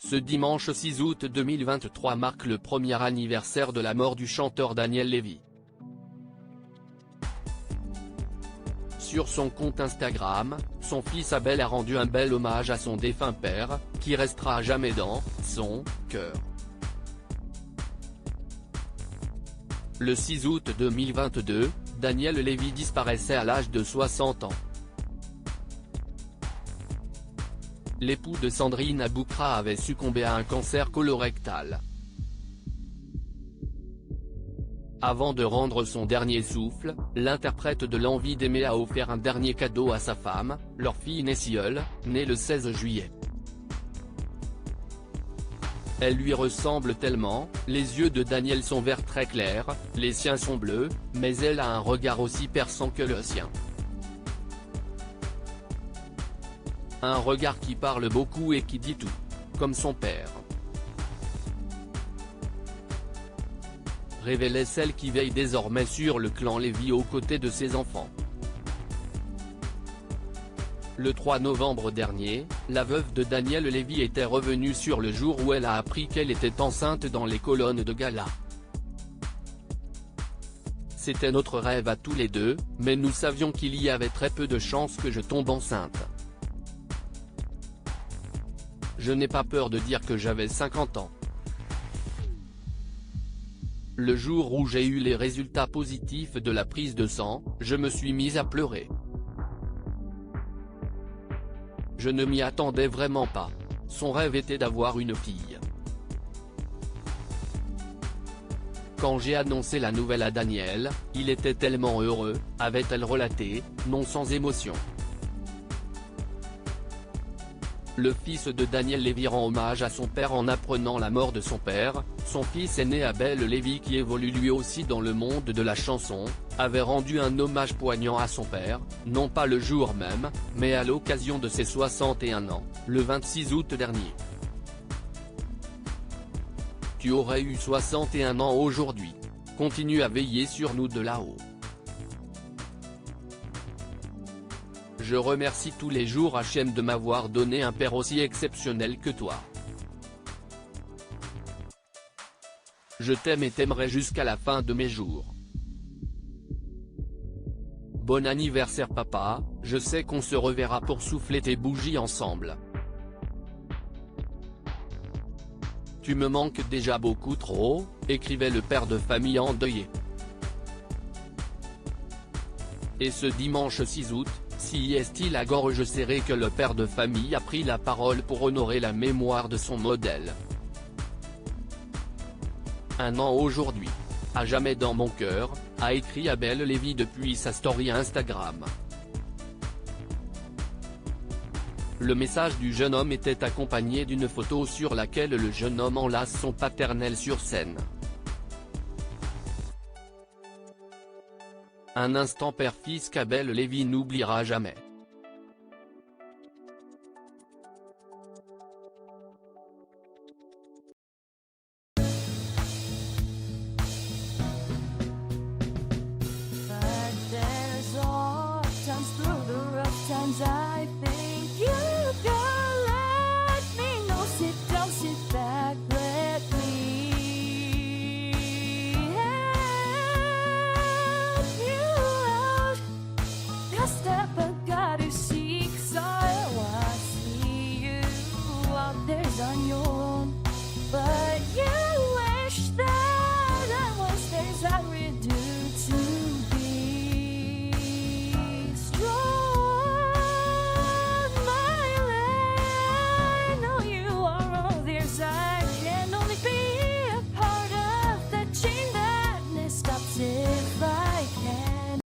Ce dimanche 6 août 2023 marque le premier anniversaire de la mort du chanteur Daniel Lévy. Sur son compte Instagram, son fils Abel a rendu un bel hommage à son défunt père, qui restera à jamais dans son cœur. Le 6 août 2022, Daniel Lévy disparaissait à l'âge de 60 ans. L'époux de Sandrine Aboukra avait succombé à un cancer colorectal. Avant de rendre son dernier souffle, l'interprète de L'Envie d'aimer a offert un dernier cadeau à sa femme, leur fille Nessiole, née le 16 juillet. Elle lui ressemble tellement, les yeux de Daniel sont verts très clairs, les siens sont bleus, mais elle a un regard aussi perçant que le sien. Un regard qui parle beaucoup et qui dit tout. Comme son père. Révélait celle qui veille désormais sur le clan Lévy aux côtés de ses enfants. Le 3 novembre dernier, la veuve de Daniel Lévy était revenue sur le jour où elle a appris qu'elle était enceinte dans les colonnes de gala. C'était notre rêve à tous les deux, mais nous savions qu'il y avait très peu de chances que je tombe enceinte. Je n'ai pas peur de dire que j'avais 50 ans. Le jour où j'ai eu les résultats positifs de la prise de sang, je me suis mise à pleurer. Je ne m'y attendais vraiment pas. Son rêve était d'avoir une fille. Quand j'ai annoncé la nouvelle à Daniel, il était tellement heureux, avait-elle relaté, non sans émotion. Le fils de Daniel Lévy rend hommage à son père en apprenant la mort de son père. Son fils aîné Abel Lévy, qui évolue lui aussi dans le monde de la chanson, avait rendu un hommage poignant à son père, non pas le jour même, mais à l'occasion de ses 61 ans, le 26 août dernier. Tu aurais eu 61 ans aujourd'hui. Continue à veiller sur nous de là-haut. Je remercie tous les jours Hachem de m'avoir donné un père aussi exceptionnel que toi. Je t'aime et t'aimerai jusqu'à la fin de mes jours. Bon anniversaire papa, je sais qu'on se reverra pour souffler tes bougies ensemble. Tu me manques déjà beaucoup trop, écrivait le père de famille endeuillé. Et ce dimanche 6 août, si est-il à gorge serrée que le père de famille a pris la parole pour honorer la mémoire de son modèle. Un an aujourd'hui. À jamais dans mon cœur, a écrit Abel Lévy depuis sa story Instagram. Le message du jeune homme était accompagné d'une photo sur laquelle le jeune homme enlace son paternel sur scène. Un instant père-fils qu'Abel Lévy n'oubliera jamais.